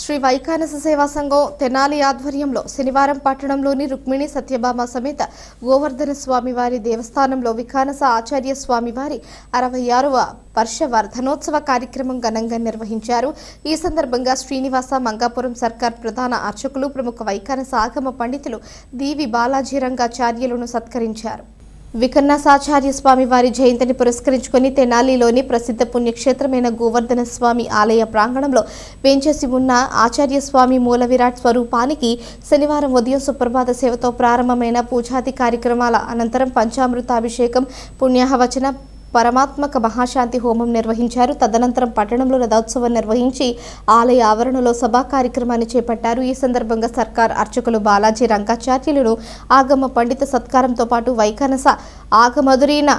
శ్రీ వైఖానస సేవా సంఘం తెనాలి ఆధ్వర్యంలో శనివారం పట్టణంలోని రుక్మిణి సత్యభామ సమేత గోవర్ధన స్వామివారి దేవస్థానంలో విఖానస ఆచార్య స్వామివారి 66వ వర్ష వర్ధనోత్సవ కార్యక్రమం ఘనంగా నిర్వహించారు. ఈ సందర్భంగా శ్రీనివాస మంగాపురం సర్కార్ ప్రధాన అర్చకులు ప్రముఖ వైఖానస ఆగమ పండితులు దీవి బాలాజీ రంగాచార్యులను సత్కరించారు. విఖానసాచార్య స్వామి వారి జయంతిని పురస్కరించుకుని తెనాలిలోని ప్రసిద్ధ పుణ్యక్షేత్రమైన గోవర్ధన స్వామి ఆలయ ప్రాంగణంలో వేంచేసి ఉన్న ఆచార్య స్వామి మూల విరాట్ స్వరూపానికి శనివారం ఉదయం సుప్రభాత సేవతో ప్రారంభమైన పూజాది కార్యక్రమాల అనంతరం పంచామృతాభిషేకం, పుణ్యాహవచన, పరమాత్మక మహాశాంతి హోమం నిర్వహించారు. తదనంతరం పట్టణంలో రథోత్సవం నిర్వహించి ఆలయ ఆవరణలో సభా కార్యక్రమాన్ని చేపట్టారు. ఈ సందర్భంగా సర్కార్ అర్చకులు బాలాజీ రంగాచార్యులను ఆగమ పండిత సత్కారంతో పాటు వైఖానస ఆగమధురీన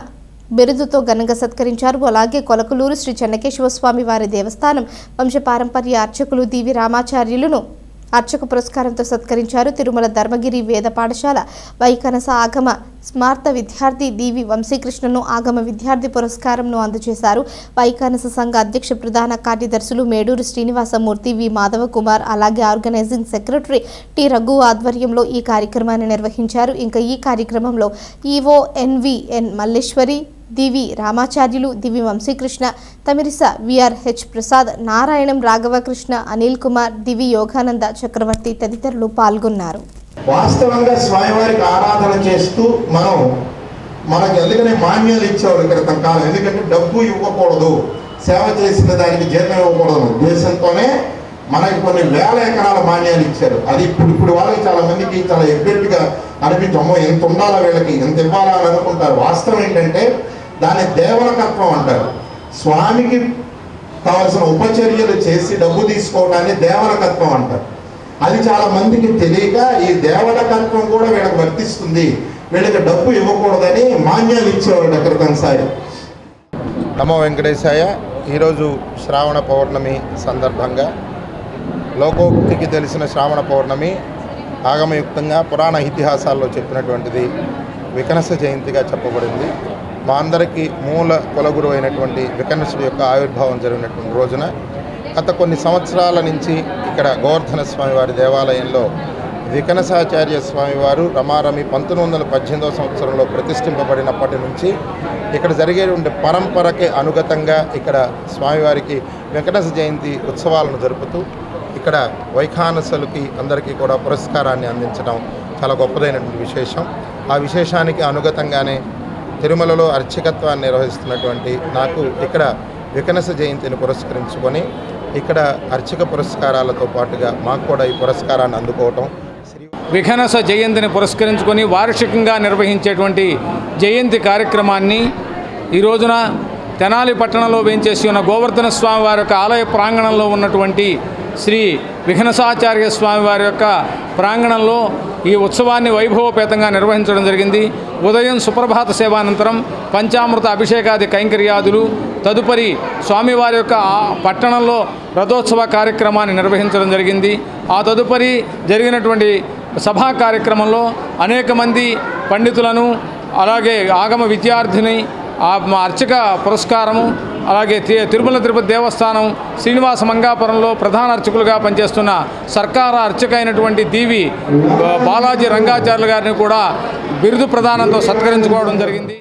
బిరుదుతో ఘనంగా సత్కరించారు. అలాగే కొలకలూరు శ్రీ చెన్నకేశవ స్వామి వారి దేవస్థానం వంశపారంపర్య అర్చకులు దీవి రామాచార్యులను అర్చక పురస్కారంతో సత్కరించారు. తిరుమల ధర్మగిరి వేద పాఠశాల వైఖానస ఆగమ స్మార్త విద్యార్థి దీవి వంశీకృష్ణను ఆగమ విద్యార్థి పురస్కారంను అందజేశారు. వైఖానస సంఘ అధ్యక్ష ప్రధాన కార్యదర్శులు మేడూరు శ్రీనివాసమూర్తి, వి మాధవ కుమార్, అలాగే ఆర్గనైజింగ్ సెక్రటరీ టి రఘు ఆధ్వర్యంలో ఈ కార్యక్రమాన్ని నిర్వహించారు. ఇంకా ఈ కార్యక్రమంలో ఈవో ఎన్విఎన్ మల్లేశ్వరి, దివి రామాచార్యులు, దివి వంశీకృష్ణ, తమిరిస విఆర్హెచ్ ప్రసాద్, నారాయణం రాఘవకృష్ణ, అనిల్ కుమార్, దివి యోగానంద చక్రవర్తి తదితరులు పాల్గొన్నారు. వాస్తవంగా స్వామివారికి ఆరాధన చేస్తూ మనకు ఎందుకనే మాన్యాలు ఇచ్చేవారు క్రితం కాలం. ఎందుకంటే డబ్బు ఇవ్వకూడదు, సేవ చేసిన దానికి జీతం ఇవ్వకూడదు ఉద్దేశంతోనే మనకి కొన్ని వేల ఎకరాల మాన్యాలు ఇచ్చారు. అది ఇప్పుడు వాళ్ళకి చాలా మందికి చాలా ఎగ్జెక్ట్గా అనిపించమ్మో ఎంత ఉండాలా, వీళ్ళకి ఎంత ఇవ్వాలా అని అనుకుంటారు. వాస్తవం ఏంటంటే దాన్ని దేవలకత్వం అంటారు. స్వామికి కావలసిన ఉపచర్యలు చేసి డబ్బు తీసుకోవడాన్ని దేవలకత్వం అంటారు. అది చాలా మందికి తెలియక ఈ దేవలకత్వం కూడా వీళ్ళకి వర్తిస్తుంది, వీళ్ళకి డబ్బు ఇవ్వకూడదని మాన్యాలు ఇచ్చేవాడు క్రితంసారి. నమో వెంకటేశాయ. ఈరోజు శ్రావణ పౌర్ణమి సందర్భంగా లోకోక్తికి తెలిసిన శ్రావణ పౌర్ణమి ఆగమయుక్తంగా పురాణ ఇతిహాసాల్లో చెప్పినటువంటిది విఖానస జయంతిగా చెప్పబడింది. మా అందరికీ మూల కులగురు అయినటువంటి విఖానసుడి యొక్క ఆవిర్భావం జరిగినటువంటి రోజున గత కొన్ని సంవత్సరాల నుంచి ఇక్కడ గోవర్ధన స్వామివారి దేవాలయంలో విఖానసాచార్య స్వామివారు రమారమి 1918వ సంవత్సరంలో ప్రతిష్ఠింపబడినప్పటి నుంచి ఇక్కడ జరిగేటువంటి పరంపరకి అనుగతంగా ఇక్కడ స్వామివారికి విఖానస జయంతి ఉత్సవాలను జరుపుతూ ఇక్కడ వైఖానసులకి అందరికీ కూడా పురస్కారాన్ని అందించడం చాలా గొప్పదైనటువంటి విశేషం. ఆ విశేషానికి అనుగతంగానే తిరుమలలో అర్చకత్వాన్ని నిర్వహిస్తున్నటువంటి నాకు ఇక్కడ విఖానస జయంతిని పురస్కరించుకొని ఇక్కడ అర్చక పురస్కారాలతో పాటుగా మాకు కూడా ఈ పురస్కారాన్ని అందుకోవటం. విఖానస జయంతిని పురస్కరించుకొని వార్షికంగా నిర్వహించేటువంటి జయంతి కార్యక్రమాన్ని ఈ రోజున తెనాలి పట్టణంలో వేంచేసి ఉన్న గోవర్ధన స్వామి వారి యొక్క ఆలయ ప్రాంగణంలో ఉన్నటువంటి శ్రీ విఖానసాచార్య స్వామి వారి యొక్క ప్రాంగణంలో ఈ ఉత్సవాన్ని వైభవపేతంగా నిర్వహించడం జరిగింది. ఉదయం సుప్రభాత సేవానంతరం పంచామృత అభిషేకాది కైంకర్యాదులు, తదుపరి స్వామివారి యొక్క పట్టణంలో రథోత్సవ కార్యక్రమాన్ని నిర్వహించడం జరిగింది. ఆ తదుపరి జరిగినటువంటి సభా కార్యక్రమంలో అనేక మంది పండితులను, అలాగే ఆగమ విద్యార్థిని, అర్చక పురస్కారము, అలాగే తిరుమల తిరుపతి దేవస్థానం శ్రీనివాస మంగాపురంలో ప్రధాన అర్చకులుగా పనిచేస్తున్న సర్కార అర్చక అయినటువంటి దీవి బాలాజీ రంగాచార్యులు గారిని కూడా బిరుదు ప్రదానంతో సత్కరించుకోవడం జరిగింది.